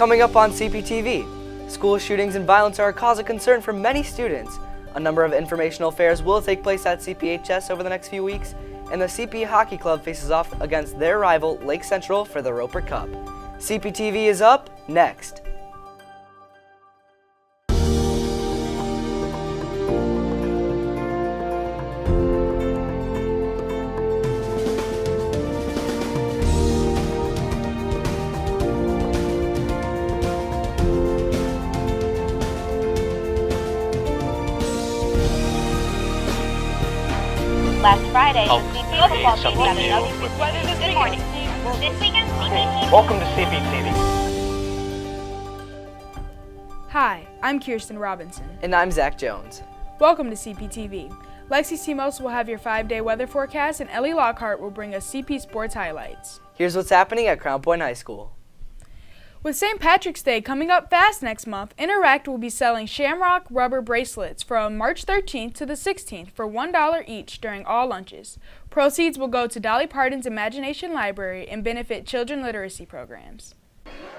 Coming up on CPTV, school shootings and violence are a cause of concern for many students. A number of informational fairs will take place at CPHS over the next few weeks, and the CP Hockey Club faces off against their rival Lake Central for the Roper Cup. CPTV is up next. Last Friday, the CP football team got another good weather this morning. This weekend, CPTV. Welcome to CPTV. Hi, I'm Kirsten Robinson. And I'm Zach Jones. Welcome to CPTV. Lexi Simos will have your 5-day weather forecast, and Ellie Lockhart will bring us CP Sports highlights. Here's what's happening at Crown Point High School. With St. Patrick's Day coming up fast next month, Interact will be selling shamrock rubber bracelets from March 13th to the 16th for $1 each during all lunches. Proceeds will go to Dolly Parton's Imagination Library and benefit children literacy programs.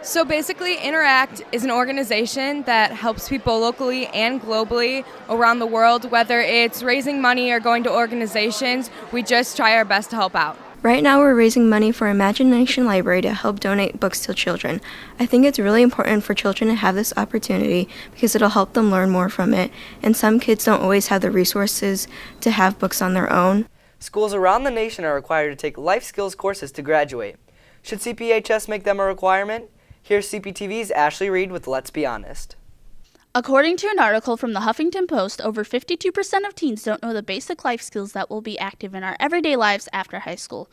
So basically, Interact is an organization that helps people locally and globally around the world, whether it's raising money or going to organizations. We just try our best to help out. Right now we're raising money for Imagination Library to help donate books to children. I think it's really important for children to have this opportunity because it'll help them learn more from it, and some kids don't always have the resources to have books on their own. Schools around the nation are required to take life skills courses to graduate. Should CPHS make them a requirement? Here's CPTV's Ashley Reed with Let's Be Honest. According to an article from the Huffington Post, over 52% of teens don't know the basic life skills that will be active in our everyday lives after high school.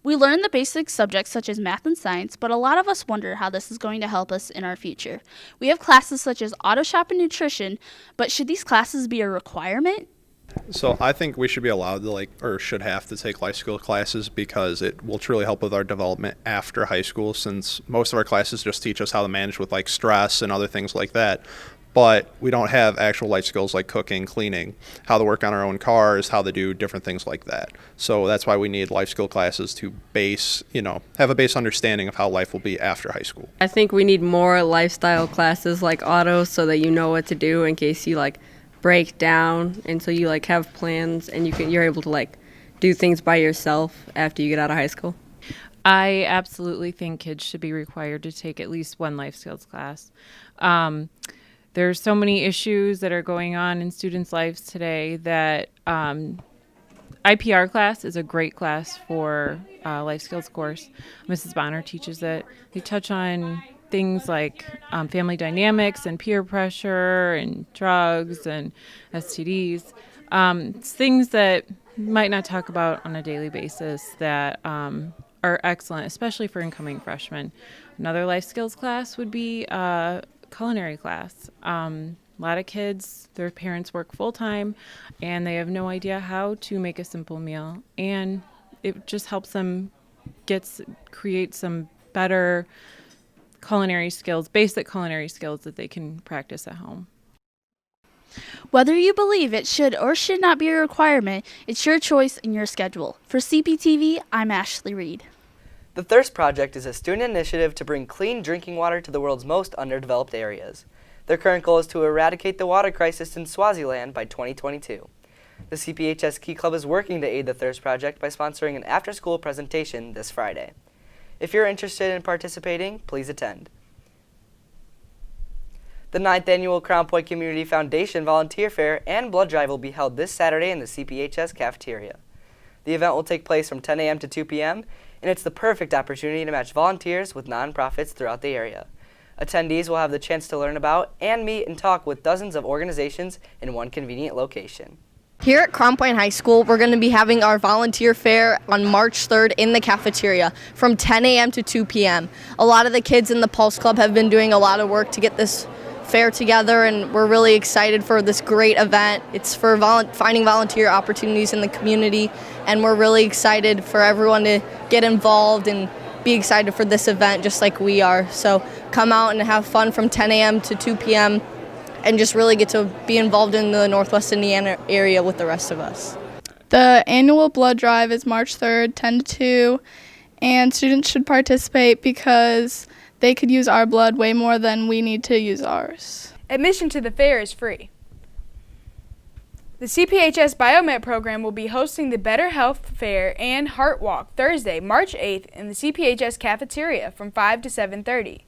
We learn the basic subjects such as math and science, but a lot of us wonder how this is going to help us in our future. We have classes such as auto shop and nutrition, but should these classes be a requirement? So I think we should be allowed to or should have to take life skill classes because it will truly help with our development after high school, since most of our classes just teach us how to manage with stress and other things like that. But we don't have actual life skills like cooking, cleaning, how to work on our own cars, how to do different things like that. So that's why we need life skill classes to have a base understanding of how life will be after high school. I think we need more lifestyle classes like auto so that you know what to do in case you break down, and so you have plans and you're able to do things by yourself after you get out of high school. I absolutely think kids should be required to take at least one life skills class. There's so many issues that are going on in students' lives today that IPR class is a great class for life skills course. Mrs. Bonner teaches it. They touch on things like family dynamics and peer pressure and drugs and STDs. It's things that you might not talk about on a daily basis that are excellent, especially for incoming freshmen. Another life skills class would be culinary class. A lot of kids, their parents work full-time and they have no idea how to make a simple meal, and it just helps them create some better culinary skills, basic culinary skills that they can practice at home. Whether you believe it should or should not be a requirement, it's your choice and your schedule. For CPTV, I'm Ashley Reed. The Thirst Project is a student initiative to bring clean drinking water to the world's most underdeveloped areas. Their current goal is to eradicate the water crisis in Swaziland by 2022. The CPHS Key Club is working to aid the Thirst Project by sponsoring an after-school presentation this Friday. If you're interested in participating, please attend. The 9th Annual Crown Point Community Foundation Volunteer Fair and Blood Drive will be held this Saturday in the CPHS cafeteria. The event will take place from 10 a.m. to 2 p.m., and it's the perfect opportunity to match volunteers with nonprofits throughout the area. Attendees will have the chance to learn about and meet and talk with dozens of organizations in one convenient location. Here at Crown Point High School, we're going to be having our volunteer fair on March 3rd in the cafeteria from 10 a.m. to 2 p.m. A lot of the kids in the Pulse Club have been doing a lot of work to get this fair together, and we're really excited for this great event. It's for finding volunteer opportunities in the community, and we're really excited for everyone to get involved and be excited for this event just like we are. So come out and have fun from 10 a.m. to 2 p.m. and just really get to be involved in the Northwest Indiana area with the rest of us. The annual blood drive is March 3rd, 10 to 2, and students should participate because they could use our blood way more than we need to use ours. Admission to the fair is free. The CPHS Biomed program will be hosting the Better Health Fair and Heart Walk Thursday, March 8th in the CPHS cafeteria from 5 to 7:30.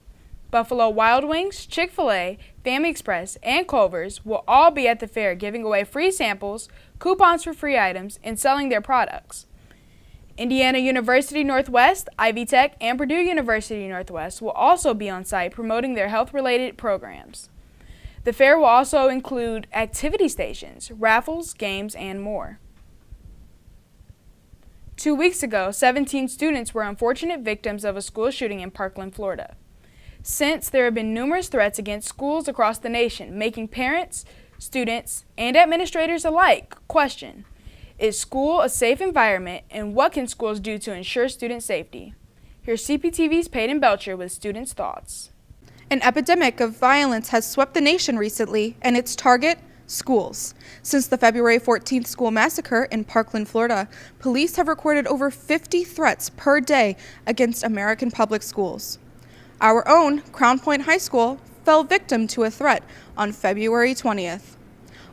Buffalo Wild Wings, Chick-fil-A, Family Express, and Culver's will all be at the fair giving away free samples, coupons for free items, and selling their products. Indiana University Northwest, Ivy Tech, and Purdue University Northwest will also be on site promoting their health-related programs. The fair will also include activity stations, raffles, games, and more. 2 weeks ago, 17 students were unfortunate victims of a school shooting in Parkland, Florida. Since there have been numerous threats against schools across the nation, making parents, students, and administrators alike question, is school a safe environment, and what can schools do to ensure student safety? Here's CPTV's Peyton Belcher with students' thoughts. An epidemic of violence has swept the nation recently, and its target, schools. Since the February 14th school massacre in Parkland, Florida, police have recorded over 50 threats per day against American public schools. Our own Crown Point High School fell victim to a threat on February 20th.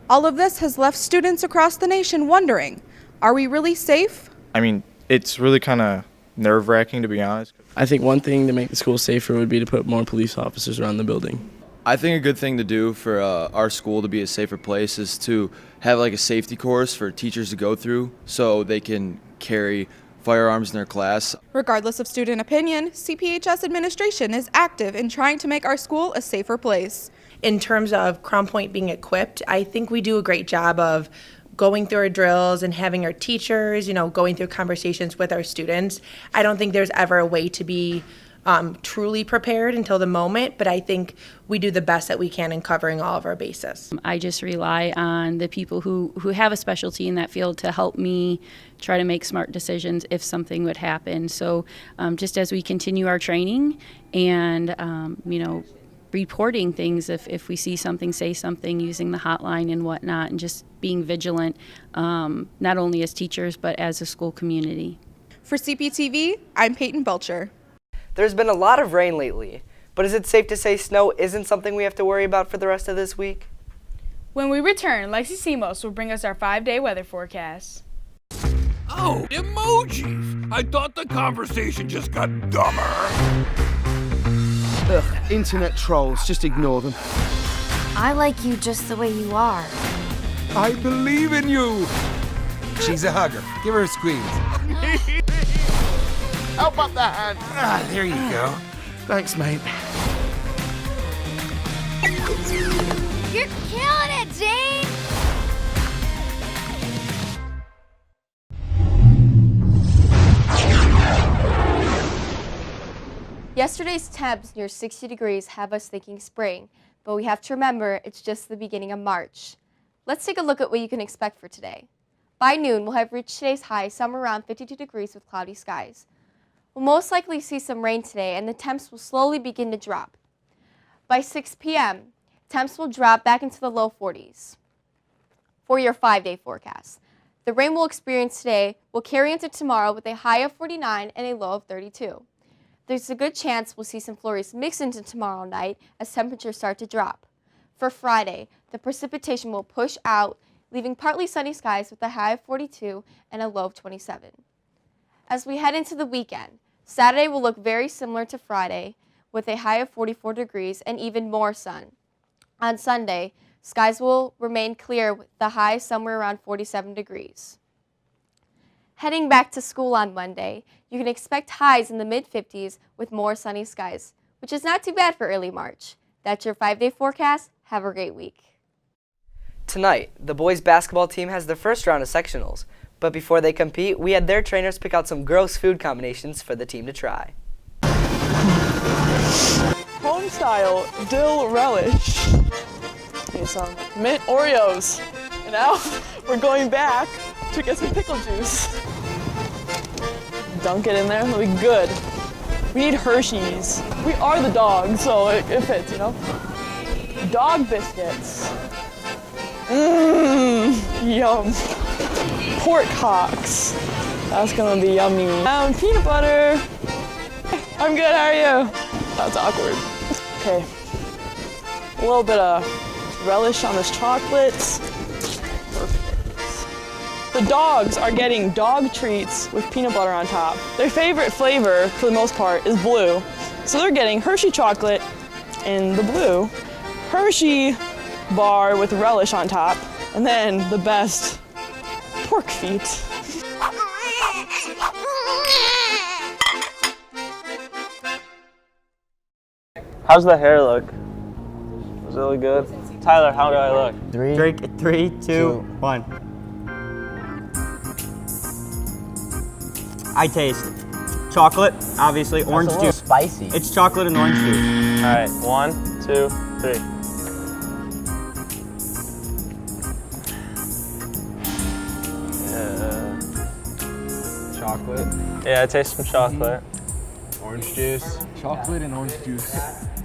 All of this has left students across the nation wondering, are we really safe? I mean, it's really kind of nerve-wracking, to be honest. I think one thing to make the school safer would be to put more police officers around the building. I think a good thing to do for our school to be a safer place is to have like a safety course for teachers to go through so they can carry firearms in their class. Regardless of student opinion, CPHS administration is active in trying to make our school a safer place. In terms of Crown Point being equipped, I think we do a great job of going through our drills and having our teachers, going through conversations with our students. I don't think there's ever a way to be truly prepared until the moment, but I think we do the best that we can in covering all of our bases. I just rely on the people who have a specialty in that field to help me try to make smart decisions if something would happen. So just as we continue our training and, reporting things if we see something, say something, using the hotline and whatnot, and just being vigilant, not only as teachers but as a school community. For CPTV, I'm Peyton Belcher. There's been a lot of rain lately, but is it safe to say snow isn't something we have to worry about for the rest of this week? When we return, Lexi Simos will bring us our 5-day weather forecast. Oh, emojis! I thought the conversation just got dumber. Ugh, internet trolls, just ignore them. I like you just the way you are. I believe in you! She's a hugger. Give her a squeeze. Help up the hand. Ah, there you go. Thanks, mate. You're killing it, Jane! Yesterday's temps near 60 degrees have us thinking spring, but we have to remember it's just the beginning of March. Let's take a look at what you can expect for today. By noon, we'll have reached today's high somewhere around 52 degrees with cloudy skies. We'll most likely see some rain today, and the temps will slowly begin to drop. By 6 p.m., temps will drop back into the low 40s. For your 5-day forecast, the rain we'll experience today will carry into tomorrow with a high of 49 and a low of 32. There's a good chance we'll see some flurries mix into tomorrow night as temperatures start to drop. For Friday, the precipitation will push out, leaving partly sunny skies with a high of 42 and a low of 27. As we head into the weekend, Saturday will look very similar to Friday with a high of 44 degrees and even more sun. On Sunday, skies will remain clear with the high somewhere around 47 degrees. Heading back to school on Monday, you can expect highs in the mid-50s with more sunny skies, which is not too bad for early March. That's your 5-day forecast. Have a great week. Tonight, the boys basketball team has their first round of sectionals, but before they compete, we had their trainers pick out some gross food combinations for the team to try. Home-style dill relish. Okay, some mint Oreos. And now we're going back to get some pickle juice. Dunk it in there, it'll be good. We need Hershey's. We are the dogs, so it fits, Dog biscuits. Yum. Pork hocks. That's gonna be yummy. Peanut butter. I'm good, how are you? That's awkward. Okay. A little bit of relish on this chocolate. Perfect. The dogs are getting dog treats with peanut butter on top. Their favorite flavor, for the most part, is blue. So they're getting Hershey chocolate in the blue, Hershey bar with relish on top, and then the best, pork feet. How's the hair look? Does it look good? Tyler, how do I look? Three, two, one. I taste chocolate, obviously, orange juice. Spicy. It's chocolate and orange juice. All right, 1, 2, 3. Yeah. Chocolate. Yeah, I taste some chocolate. Orange juice. Chocolate and orange juice.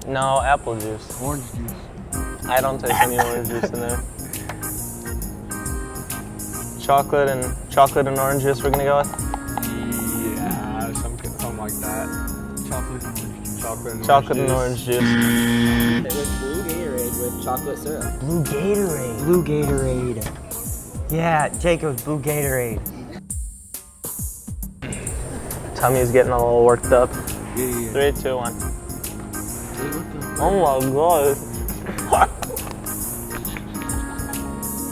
No, apple juice. Orange juice. I don't taste any orange juice in there. Chocolate and orange juice we're gonna go with? Yeah, something like that. Chocolate and orange juice. Chocolate and orange juice. It was blue Gatorade with chocolate syrup. Blue Gatorade. Blue Gatorade. Yeah, Jacob's blue Gatorade. Tummy's getting a little worked up. 3, 2, 1. Oh my god.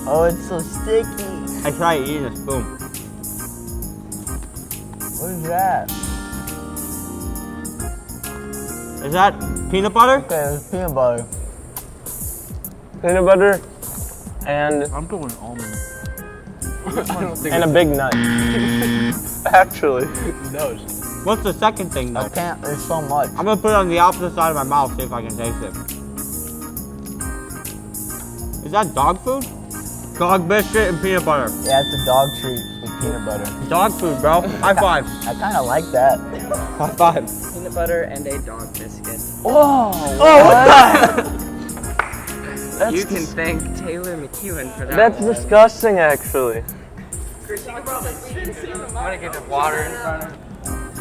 Oh, it's so sticky. I try eating a spoon. What is that? Is that peanut butter? Okay, it's peanut butter. Peanut butter and I'm going almond. and a big nut. Actually. No. What's the second thing though? I can't, there's so much. I'm gonna put it on the opposite side of my mouth, see if I can taste it. Is that dog food? Dog biscuit and peanut butter. Yeah, it's a dog treat with peanut butter. Dog food, bro. High five. I kind of like that. High five. Peanut butter and a dog biscuit. Oh, what the? You can thank Taylor McEwen for that. That's disgusting, actually. I'm gonna get the water in front of you.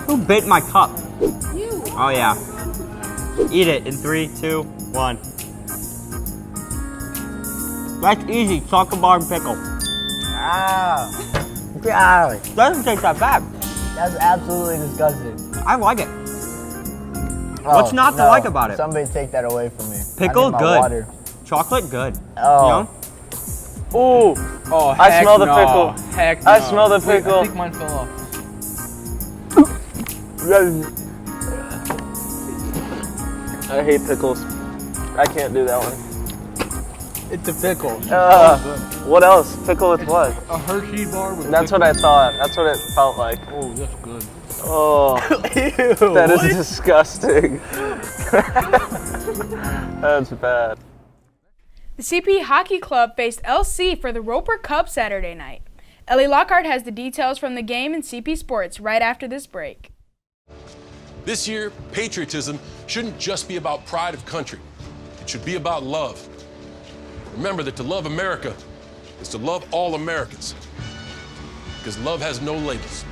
Who bit my cup? You. Oh yeah. Eat it in 3, 2, 1. That's easy. Chocolate bar and pickle. Ah. Yeah. Doesn't taste that bad. That's absolutely disgusting. I like it. Oh, What's not to like about it? Somebody take that away from me. Pickle, I need my good. Water. Chocolate, good. Oh. You know? Ooh. Oh, I smell the no. pickle. Heck no. I smell the pickle. I think mine fell off. I hate pickles. I can't do that one. It's a pickle. What else? Pickle with what? A Hershey bar with That's what I thought. That's what it felt like. Oh, that's good. Oh, Ew, that is what? disgusting. That's bad. The CP Hockey Club faced LC for the Roper Cup Saturday night. Ellie Lockhart has the details from the game in CP Sports right after this break. This year, patriotism shouldn't just be about pride of country. It should be about love. Remember that to love America is to love all Americans, because love has no labels.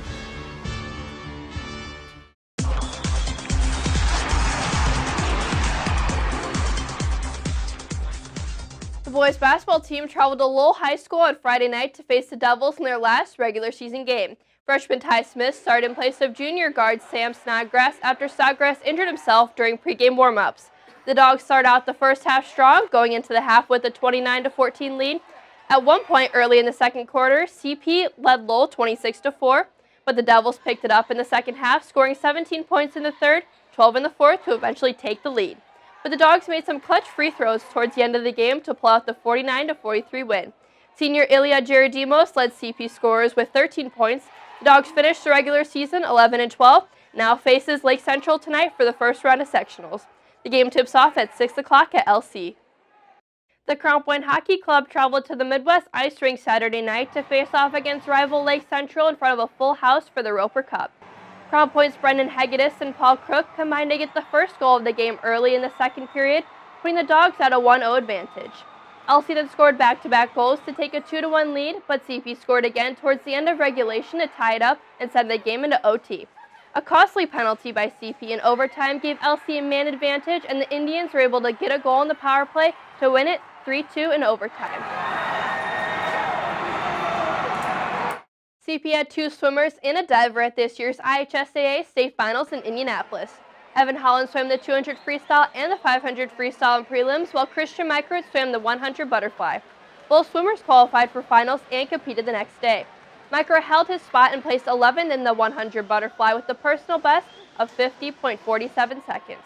The boys basketball team traveled to Lowell High School on Friday night to face the Devils in their last regular season game. Freshman Ty Smith started in place of junior guard Sam Snodgrass after Snodgrass injured himself during pregame warm-ups. The Dogs started out the first half strong, going into the half with a 29-14 lead. At one point early in the second quarter, CP led Lowell 26-4, but the Devils picked it up in the second half, scoring 17 points in the third, 12 in the fourth to eventually take the lead. But the Dogs made some clutch free throws towards the end of the game to pull out the 49-43 win. Senior Ilya Gerodimos led CP scorers with 13 points. The Dogs finished the regular season 11-12, now faces Lake Central tonight for the first round of sectionals. The game tips off at 6 o'clock at LC. The Crown Point Hockey Club traveled to the Midwest Ice Rink Saturday night to face off against rival Lake Central in front of a full house for the Roper Cup. Crown Point's Brendan Hegedus and Paul Crook combined to get the first goal of the game early in the second period, putting the Dogs at a 1-0 advantage. LC then scored back-to-back goals to take a 2-1 lead, but CP scored again towards the end of regulation to tie it up and send the game into OT. A costly penalty by CP in overtime gave LC a man advantage, and the Indians were able to get a goal in the power play to win it 3-2 in overtime. CP had 2 swimmers and a diver at this year's IHSAA state finals in Indianapolis. Evan Holland swam the 200 freestyle and the 500 freestyle in prelims, while Christian Micert swam the 100 butterfly. Both swimmers qualified for finals and competed the next day. Micert held his spot and placed 11th in the 100 butterfly with the personal best of 50.47 seconds.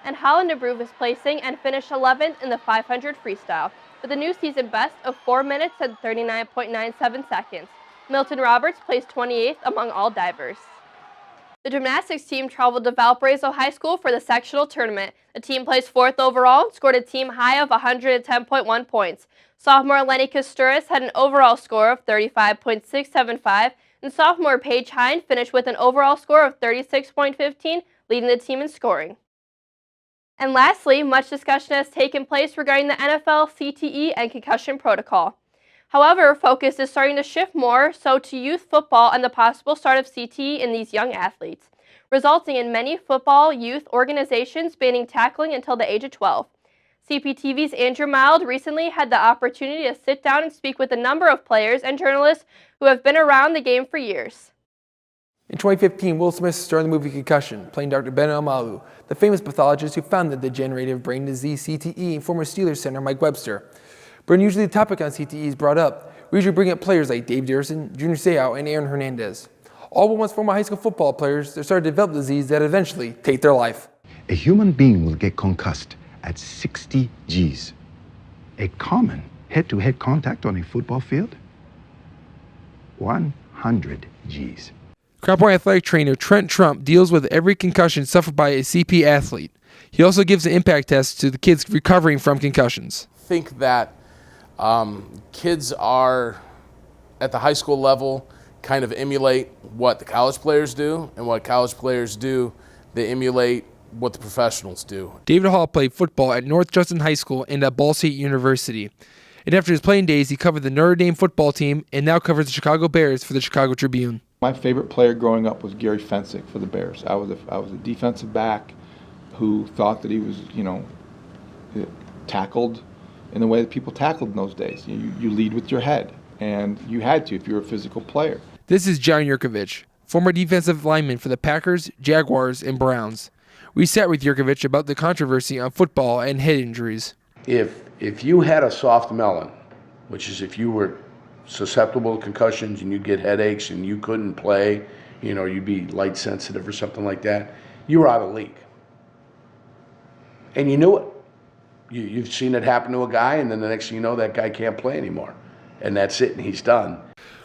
And Holland improved his placing and finished 11th in the 500 freestyle with a new season best of 4 minutes and 39.97 seconds. Milton Roberts placed 28th among all divers. The gymnastics team traveled to Valparaiso High School for the sectional tournament. The team placed 4th overall and scored a team high of 110.1 points. Sophomore Lenny Costuris had an overall score of 35.675, and sophomore Paige Hine finished with an overall score of 36.15, leading the team in scoring. And lastly, much discussion has taken place regarding the NFL, CTE, and concussion protocol. However, focus is starting to shift more so to youth football and the possible start of CTE in these young athletes, resulting in many football youth organizations banning tackling until the age of 12. CPTV's Andrew Mild recently had the opportunity to sit down and speak with a number of players and journalists who have been around the game for years. In 2015, Will Smith starred in the movie Concussion, playing Dr. Ben Almalu, the famous pathologist who found the degenerative brain disease CTE, and former Steelers center Mike Webster. But unusually the topic on CTE is brought up, we usually bring up players like Dave Dearson, Junior Seau, and Aaron Hernandez. All but once former high school football players that started to develop a disease that eventually take their life. A human being will get concussed at 60 Gs. A common head-to-head contact on a football field, 100 Gs. Crown Point athletic trainer Trent Trump deals with every concussion suffered by a CP athlete. He also gives an impact test to the kids recovering from concussions. I think that kids are at the high school level kind of emulate what the college players do, and what college players do, they emulate what the professionals do. David Hall played football at North Judson High School and at Ball State University. And after his playing days, he covered the Notre Dame football team and now covers the Chicago Bears for the Chicago Tribune. My favorite player growing up was Gary Fensick for the Bears. I was a defensive back who thought that he was, tackled in the way that people tackled in those days. You lead with your head, and you had to if you were a physical player. This is John Yurkovich, former defensive lineman for the Packers, Jaguars, and Browns. We sat with Yurkovich about the controversy on football and head injuries. If you had a soft melon, which is if you were susceptible to concussions and you'd get headaches and you couldn't play, you'd be light sensitive or something like that, you were out of the league. And you knew it. You've seen it happen to a guy, and then the next thing you know, that guy can't play anymore. And that's it, and he's done.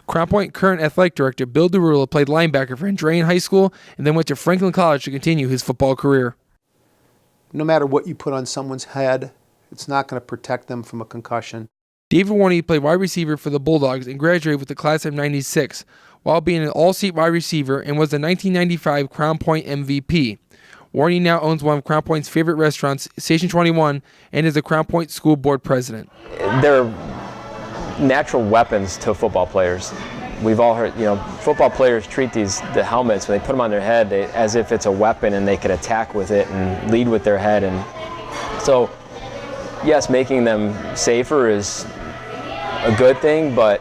Crown Point current athletic director Bill DeRula played linebacker for Andrean High School and then went to Franklin College to continue his football career. No matter what you put on someone's head, it's not going to protect them from a concussion. David Warney played wide receiver for the Bulldogs and graduated with the class of '96, while being an all-state wide receiver, and was the 1995 Crown Point MVP. Warney now owns one of Crown Point's favorite restaurants, Station 21, and is the Crown Point School Board president. They're natural weapons to football players. We've all heard, football players treat the helmets, when they put them on their head, as if it's a weapon and they can attack with it and lead with their head. And so, yes, making them safer is a good thing, but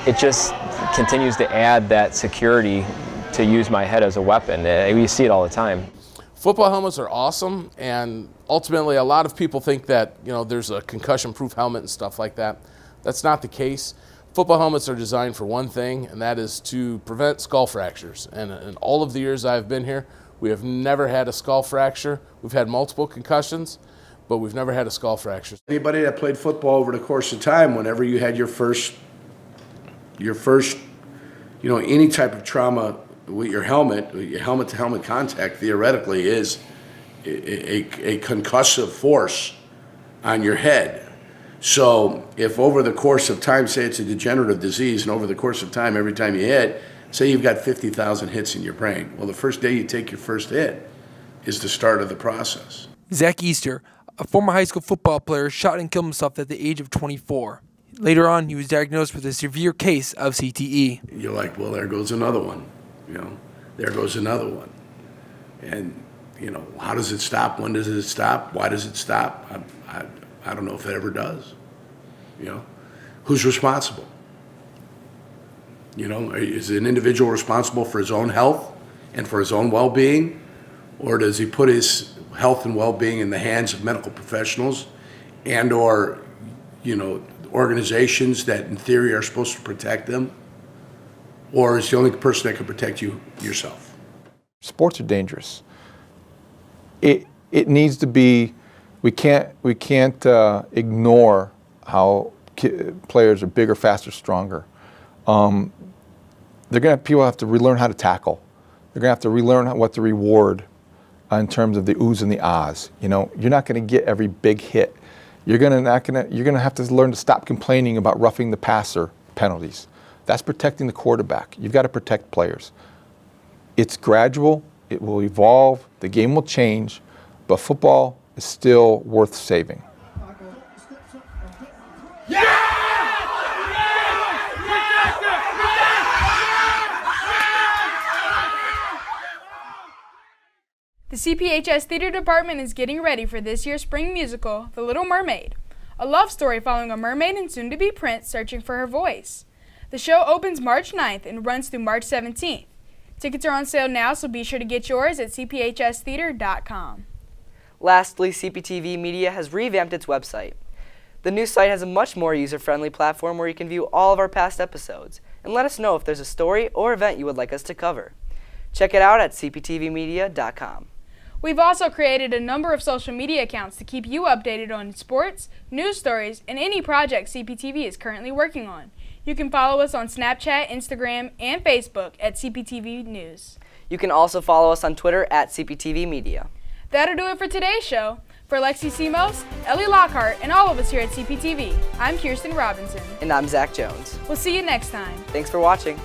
it just continues to add that security to use my head as a weapon. We see it all the time. Football helmets are awesome, and ultimately a lot of people think that there's a concussion-proof helmet and stuff like that. That's not the case. Football helmets are designed for one thing, and that is to prevent skull fractures. And in all of the years I've been here, we have never had a skull fracture. We've had multiple concussions, but we've never had a skull fracture. Anybody that played football over the course of time, whenever you had your first, any type of trauma with your helmet-to-helmet contact theoretically is a concussive force on your head. So if over the course of time, say it's a degenerative disease, and over the course of time, every time you hit, say you've got 50,000 hits in your brain. Well, the first day you take your first hit is the start of the process. Zach Easter, a former high school football player, shot and killed himself at the age of 24. Later on, he was diagnosed with a severe case of CTE. You're like, well, there goes another one. there goes another one. And, you know, how does it stop? When does it stop? Why does it stop? I don't know if it ever does. You know, who's responsible? You know, is an individual responsible for his own health and for his own well-being? Or does he put his health and well-being in the hands of medical professionals and or, you know, organizations that in theory are supposed to protect them? Or is the only person that can protect you yourself? Sports are dangerous. It needs to be, we can't ignore how players are bigger, faster, stronger. People have to relearn how to tackle. They're gonna have to relearn what to reward in terms of the oohs and the ahs. You know, you're not gonna get every big hit. You're gonna have to learn to stop complaining about roughing the passer penalties. That's protecting the quarterback. You've got to protect players. It's gradual, it will evolve, the game will change, but football is still worth saving. The CPHS Theater Department is getting ready for this year's spring musical, The Little Mermaid, a love story following a mermaid and soon-to-be prince searching for her voice. The show opens March 9th and runs through March 17th. Tickets are on sale now, so be sure to get yours at cphstheater.com. Lastly, CPTV Media has revamped its website. The new site has a much more user-friendly platform where you can view all of our past episodes and let us know if there's a story or event you would like us to cover. Check it out at cptvmedia.com. We've also created a number of social media accounts to keep you updated on sports, news stories, and any project CPTV is currently working on. You can follow us on Snapchat, Instagram, and Facebook at CPTV News. You can also follow us on Twitter at CPTV Media. That'll do it for today's show. For Lexi Simos, Ellie Lockhart, and all of us here at CPTV, I'm Kirsten Robinson. And I'm Zach Jones. We'll see you next time. Thanks for watching.